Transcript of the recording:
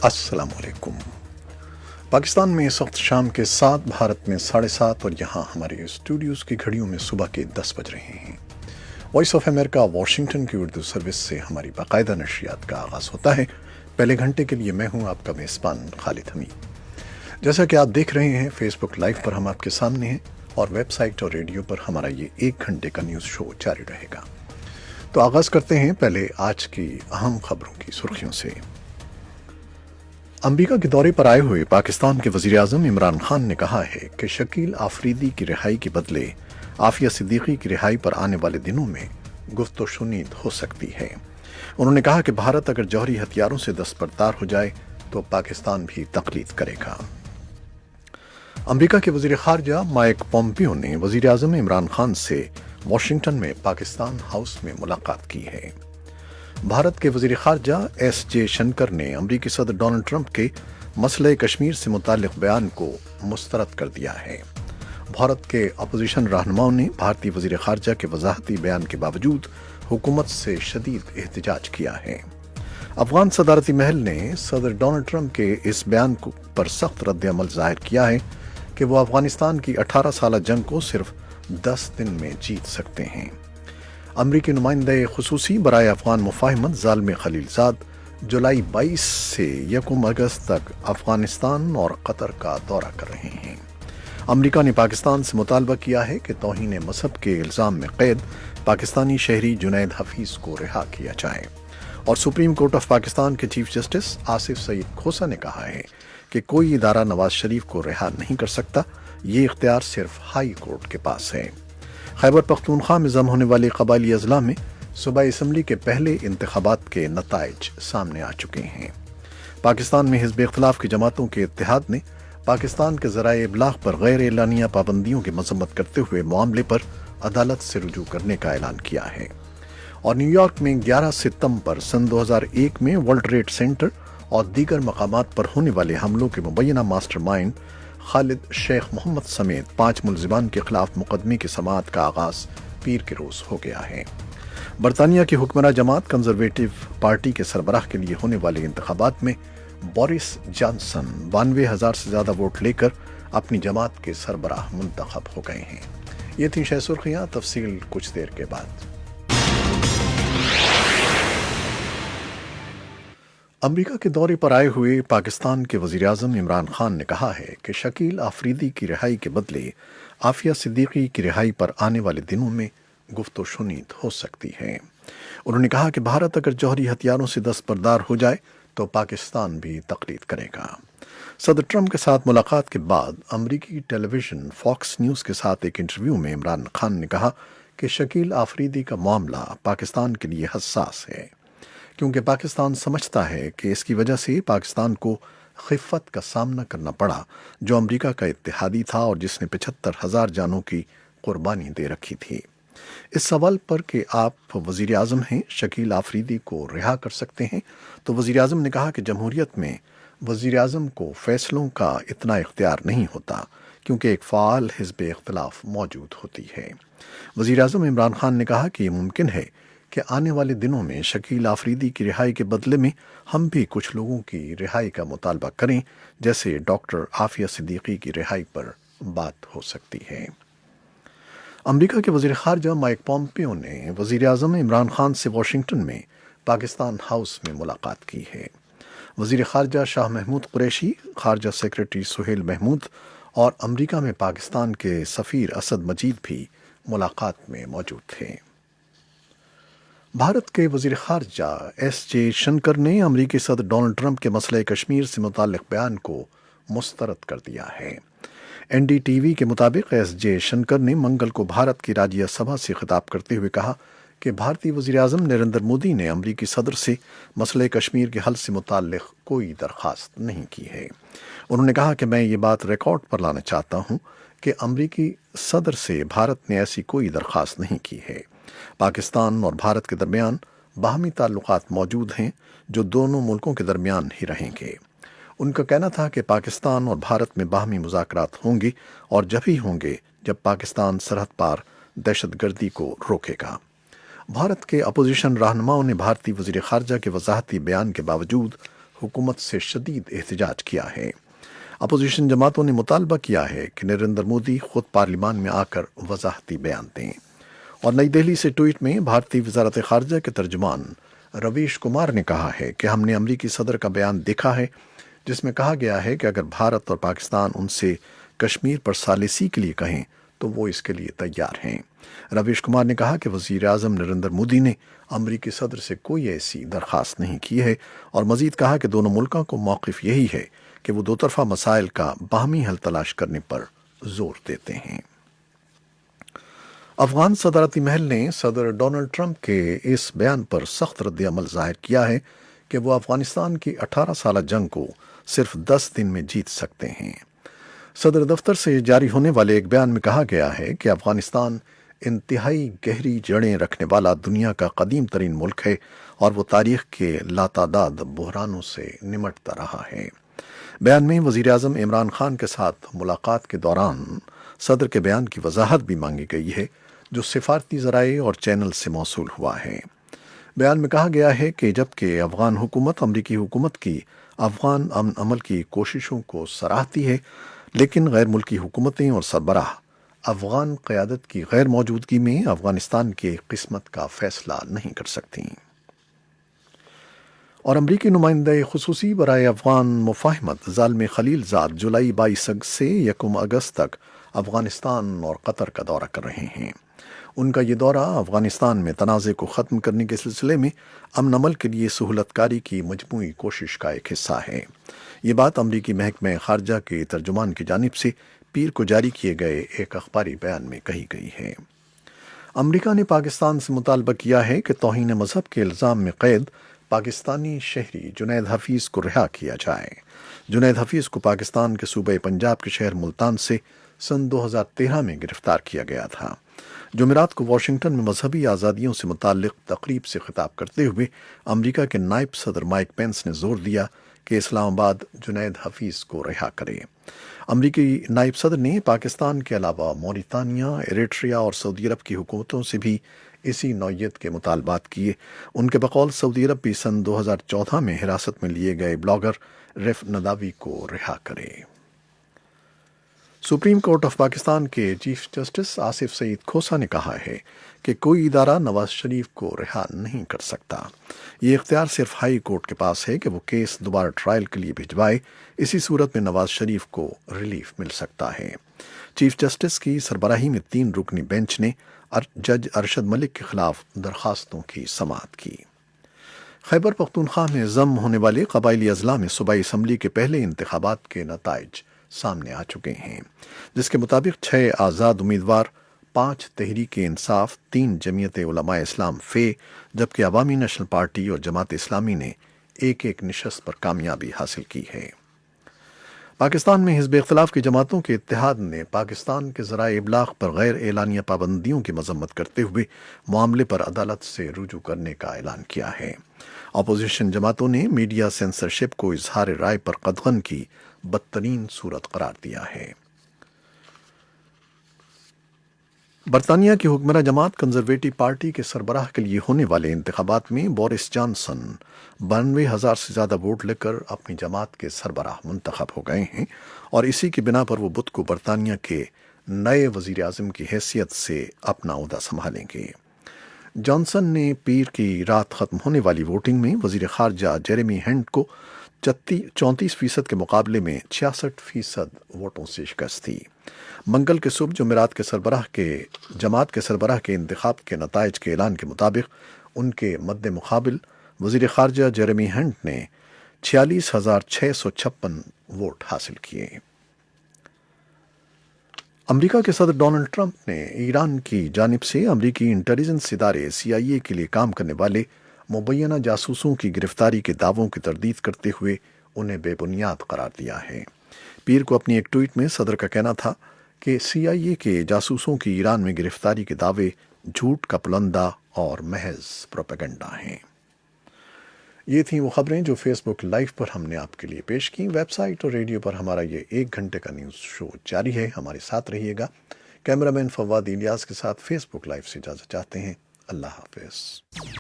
अस्सलाम वालेकुम। पाकिस्तान में इस वक्त शाम के 7, भारत में 7:30 और यहाँ हमारे स्टूडियोज़ की घड़ियों में सुबह के 10 बज रहे हैं। वॉइस ऑफ अमेरिका वाशिंगटन की उर्दू सर्विस से हमारी बाकायदा नशरियात का आगाज़ होता है। पहले घंटे के लिए मैं हूँ आपका मेज़बान खालिद हमीद। जैसा कि आप देख रहे हैं, फेसबुक लाइव पर हम आपके सामने हैं और वेबसाइट और रेडियो पर हमारा ये 1 घंटे का न्यूज़ शो जारी रहेगा। तो आगाज़ करते हैं पहले आज की अहम खबरों की सुर्खियों से। अमेरिका के दौरे पर आए हुए पाकिस्तान के वज़ीर-ए-आज़म इमरान खान ने कहा है कि शकील आफरीदी की रिहाई के बदले आफिया सिद्दीकी की रिहाई पर आने वाले दिनों में गुफ्त-ओ-शुनीद हो सकती है। उन्होंने कहा कि भारत अगर जौहरी हथियारों से दस्तबरदार हो जाए तो पाकिस्तान भी तकलीद करेगा। अमेरिका के वज़ीर ख़ारजा माइक पोम्पियो ने वज़ीर-ए-आज़म इमरान खान से वाशिंगटन में पाकिस्तान हाउस में मुलाकात की है। भारत के वज़ीर ख़ारजा एस जयशंकर ने अमरीकी सदर डोनाल्ड ट्रंप के मसले कश्मीर से मुताल्लिक़ बयान को मुस्तरद कर दिया है। भारत के अपोजिशन रहनुमाओं ने भारतीय वज़ीर ख़ारजा के वज़ाहती बयान के बावजूद हुकूमत से शदीद एहतजाज किया है। अफ़गान सदारती महल ने सदर डोनाल्ड ट्रंप के इस बयान पर सख्त रद्द-ए-अमल ज़ाहिर किया है कि वो अफ़गानिस्तान की 18 साला जंग को सिर्फ 10 दिन में जीत सकते हैं। अमरीकी नुमाइंदे खुसूसी बराए अफ़गान मुफ़ाहिमत ज़ालिम खलीलज़ाद जुलाई 22 से 1 अगस्त तक अफ़गानिस्तान और कतर का दौरा कर रहे हैं। अमरीका ने पाकिस्तान से मुतालबा किया है कि तौहीन मज़हब के इल्ज़ाम में क़ैद पाकिस्तानी शहरी जुनैद हफीज़ को रिहा किया जाए। और सुप्रीम कोर्ट ऑफ पाकिस्तान के चीफ जस्टिस आसिफ सईद खोसा ने कहा है कि कोई इदारा नवाज शरीफ को रिहा नहीं कर सकता, ये इख्तियार सिर्फ हाई कोर्ट के पास है। खैबर पख्तूनख्वा में जम होने वाले कबायली अजला में सूबाई असम्बली के पहले इंतखाबात के नताइज सामने आ चुके हैं। पाकिस्तान में हिज़्ब इख्तिलाफ की जमातों के इत्तेहाद ने पाकिस्तान के ज़राए इब्लाग पर गैर एलानिया पाबंदियों की मजम्मत करते हुए मामले पर अदालत से रुजू करने का ऐलान किया है। और न्यूयॉर्क में 11 सितंबर सन 2001 में वर्ल्ड ट्रेड सेंटर और दीगर मकामात पर होने वाले हमलों के मुबैना मास्टरमाइंड खालिद शेख मोहम्मद समेत 5 मुल्ज़िमान के खिलाफ मुकदमे की समाअत का आगाज़ पीर के रोज़ हो गया है। बरतानिया की हुक्मरान जमात कंजरवेटिव पार्टी के सरबराह के लिए होने वाले इंतखाबात में बोरिस जॉनसन 92,000 से ज़्यादा वोट लेकर अपनी जमात के सरबराह मुंतखब हो गए हैं। ये थी शह सुर्खियाँ, तफसील कुछ देर के बाद। अमेरिका के दौरे पर आए हुए पाकिस्तान के वज़ीर-ए-आज़म इमरान खान ने कहा है कि शकील आफरीदी की रिहाई के बदले आफिया सिद्दीकी की रिहाई पर आने वाले दिनों में गुफ्त-ओ-शुनीद हो सकती है। उन्होंने कहा कि भारत अगर जौहरी हथियारों से दस्तबरदार हो जाए तो पाकिस्तान भी तकलीद करेगा। सदर ट्रंप के साथ मुलाकात के बाद अमरीकी टेलीविज़न फॉक्स न्यूज़ के साथ एक इंटरव्यू में इमरान खान ने कहा कि शकील आफरीदी का मामला पाकिस्तान के लिए हसास है, क्योंकि पाकिस्तान समझता है कि इसकी वजह से पाकिस्तान को खिफ़त का सामना करना पड़ा, जो अमेरिका का इत्तेहादी था और जिसने 75,000 जानों की कुर्बानी दे रखी थी। इस सवाल पर कि आप वज़ीर आज़म हैं, शकील आफरीदी को रिहा कर सकते हैं, तो वज़ीर आज़म ने कहा कि जमहूरियत में वज़ीर आज़म को फ़ैसलों का इतना इख्तियार नहीं होता, क्योंकि एक फ़ाल हिज़्ब इख्तिलाफ़ मौजूद होती है। वज़ीर आज़म इमरान खान ने कहा कि ये मुमकिन है कि आने वाले दिनों में शकील आफरीदी की रिहाई के बदले में हम भी कुछ लोगों की रिहाई का मुतालबा करें, जैसे डॉक्टर आफिया सिद्दीकी की रिहाई पर बात हो सकती है। अमेरिका के वज़ीर ख़ारजा माइक पोम्पियो ने वज़ीर आज़म इमरान खान से वाशिंगटन में पाकिस्तान हाउस में मुलाकात की है। वज़ीर ख़ारजा शाह महमूद कुरैशी, ख़ारजा सेक्रेटरी सुहेल महमूद और अमेरिका में पाकिस्तान के सफ़ीर असद मजीद भी मुलाकात में मौजूद थे। भारत के वज़ीर ख़ारजा एस जयशंकर ने अमरीकी सदर डोनाल्ड ट्रंप के मसले कश्मीर से मुताल्लिक़ बयान को मुस्तरद कर दिया है। NDTV के मुताबिक एस जयशंकर ने मंगल को भारत की राज्य सभा से खिताब करते हुए कहा कि भारतीय वज़ीर आज़म नरेंद्र मोदी ने अमरीकी सदर से मसले कश्मीर के हल से मुताल्लिक़ कोई दरख्वास्त नहीं की है। उन्होंने कहा कि मैं ये बात रिकॉर्ड पर लाना चाहता हूँ कि अमरीकी सदर से भारत ने ऐसी कोई दरख्वास्त नहीं की है। पाकिस्तान और भारत के दरमियान बाहमी ताल्लुकात मौजूद हैं, जो दोनों मुल्कों के दरमियान ही रहेंगे। उनका कहना था कि पाकिस्तान और भारत में बाहमी मुज़ाकरात होंगे और जब ही होंगे जब पाकिस्तान सरहद पार दहशतगर्दी को रोकेगा। भारत के अपोजिशन रहनुमाओं ने भारतीय वज़ीर ख़ारजा के वज़ाहती बयान के बावजूद حکومت سے شدید احتجاج کیا ہے۔ اپوزیشن جماعتوں نے مطالبہ کیا ہے کہ نریندر مودی خود پارلیمان میں آ کر وضاحتی بیان دیں۔ اور نئی دہلی سے ٹویٹ میں بھارتی وزارت خارجہ کے ترجمان رویش کمار نے کہا ہے کہ ہم نے امریکی صدر کا بیان دیکھا ہے جس میں کہا گیا ہے کہ اگر بھارت اور پاکستان ان سے کشمیر پر ثالثی کے لیے کہیں تو وہ اس کے لیے تیار ہیں۔ رویش کمار نے کہا کہ وزیر اعظم نریندر مودی نے امریکی صدر سے کوئی ایسی درخواست نہیں کی ہے، اور مزید کہا کہ دونوں ملکوں کو موقف یہی ہے کہ وہ دو طرفہ مسائل کا باہمی حل تلاش کرنے پر زور دیتے ہیں۔ افغان صدارتی محل نے صدر ڈونلڈ ٹرمپ کے اس بیان پر سخت رد عمل ظاہر کیا ہے کہ وہ افغانستان کی 18 سالہ جنگ کو صرف 10 دن میں جیت سکتے ہیں۔ صدر دفتر سے جاری ہونے والے ایک بیان میں کہا گیا ہے کہ افغانستان انتہائی گہری جڑیں رکھنے والا دنیا کا قدیم ترین ملک ہے اور وہ تاریخ کے لاتعداد بحرانوں سے نمٹتا رہا ہے۔ بیان میں وزیر اعظم عمران خان کے ساتھ ملاقات کے دوران صدر کے بیان کی وضاحت بھی مانگی گئی ہے جو سفارتی ذرائع اور چینل سے موصول ہوا ہے۔ بیان میں کہا گیا ہے کہ جبکہ افغان حکومت امریکی حکومت کی افغان امن عمل کی کوششوں کو سراہتی ہے، لیکن غیر ملکی حکومتیں اور سربراہ افغان قیادت کی غیر موجودگی میں افغانستان کی قسمت کا فیصلہ نہیں کر سکتی۔ اور امریکی نمائندہ خصوصی برائے افغان مفاہمت زالم خلیل زاد جولائی 22 سے 1 اگست تک افغانستان اور قطر کا دورہ کر رہے ہیں۔ ان کا یہ دورہ افغانستان میں تنازع کو ختم کرنے کے سلسلے میں امن عمل کے لیے سہولت کاری کی مجموعی کوشش کا ایک حصہ ہے۔ یہ بات امریکی محکمہ خارجہ کے ترجمان کی جانب سے پیر کو جاری کیے گئے ایک اخباری بیان میں کہی گئی ہے۔ امریکہ نے پاکستان سے مطالبہ کیا ہے کہ توہین مذہب کے الزام میں قید پاکستانی شہری جنید حفیظ کو رہا کیا جائے۔ جنید حفیظ کو پاکستان کے صوبہ پنجاب کے شہر ملتان سے سن 2013 میں گرفتار کیا گیا تھا۔ جمعرات کو واشنگٹن میں مذہبی آزادیوں سے متعلق تقریب سے خطاب کرتے ہوئے امریکہ کے نائب صدر مائک پینس نے زور دیا کہ اسلام آباد جنید حفیظ کو رہا کرے۔ امریکی نائب صدر نے پاکستان کے علاوہ موریتانیہ، ایریٹریا اور سعودی عرب کی حکومتوں سے بھی اسی نوعیت کے مطالبات کیے۔ ان کے بقول سعودی عرب بھی سن 2014 میں حراست میں لیے گئے بلاگر ریف نداوی کو رہا کرے۔ سپریم کورٹ آف پاکستان کے چیف جسٹس آصف سعید کھوسہ نے کہا ہے کہ کوئی ادارہ نواز شریف کو رہا نہیں کر سکتا۔ یہ اختیار صرف ہائی کورٹ کے پاس ہے کہ وہ کیس دوبارہ ٹرائل کے لیے بھجوائے۔ اسی صورت میں نواز شریف کو ریلیف مل سکتا ہے۔ چیف جسٹس کی سربراہی میں 3 رکنی بینچ نے جج ارشد ملک کے خلاف درخواستوں کی سماعت کی۔ خیبر پختونخوا میں ضم ہونے والے قبائلی اضلاع میں صوبائی اسمبلی کے پہلے انتخابات کے نتائج سامنے آ چکے ہیں، جس کے مطابق 6 آزاد امیدوار، 5 تحریک انصاف، 3 جمعیت علماء اسلام فے، جبکہ عوامی نیشنل پارٹی اور جماعت اسلامی نے ایک نشست پر کامیابی حاصل کی ہے۔ پاکستان میں حزب اختلاف کی جماعتوں کے اتحاد نے پاکستان کے ذرائع ابلاغ پر غیر اعلانیہ پابندیوں کی مذمت کرتے ہوئے معاملے پر عدالت سے رجوع کرنے کا اعلان کیا ہے۔ اپوزیشن جماعتوں نے میڈیا سینسرشپ کو اظہار رائے پر قدغن کی بدترین صورت قرار دیا ہے۔ برطانیہ کی حکمراں جماعت کنزرویٹو پارٹی کے سربراہ کے لیے ہونے والے انتخابات میں بورس جانسن 92,000 سے زیادہ ووٹ لے کر اپنی جماعت کے سربراہ منتخب ہو گئے ہیں، اور اسی کی بنا پر وہ بدھ کو برطانیہ کے نئے وزیر اعظم کی حیثیت سے اپنا عہدہ سنبھالیں گے۔ جانسن نے پیر کی رات ختم ہونے والی ووٹنگ میں وزیر خارجہ جیریمی ہنٹ کو 34% کے مقابلے میں 66% ووٹوں سے شکست دی۔ منگل کے صبح جمعرات کے جماعت کے سربراہ کے انتخاب کے نتائج کے اعلان کے مطابق ان کے مد مقابل وزیر خارجہ جیریمی ہنٹ نے 46,656 ووٹ حاصل کیے۔ امریکہ کے صدر ڈونلڈ ٹرمپ نے ایران کی جانب سے امریکی انٹیلیجنس ادارے CIA کے لیے کام کرنے والے مبینہ جاسوسوں کی گرفتاری کے دعووں کی تردید کرتے ہوئے انہیں بے بنیاد قرار دیا ہے۔ پیر کو اپنی ایک ٹویٹ میں صدر کا کہنا تھا کہ CIA کے جاسوسوں کی ایران میں گرفتاری کے دعوے جھوٹ کا پلندہ اور محض پروپیگنڈا ہیں۔ یہ تھیں وہ خبریں جو فیس بک لائیو پر ہم نے آپ کے لیے پیش کی۔ ویب سائٹ اور ریڈیو پر ہمارا یہ 1 گھنٹے کا نیوز شو جاری ہے، ہمارے ساتھ رہیے گا۔ کیمرہ مین فواد الیاس کے ساتھ فیس بک لائیو سے اجازت چاہتے ہیں۔ اللہ حافظ۔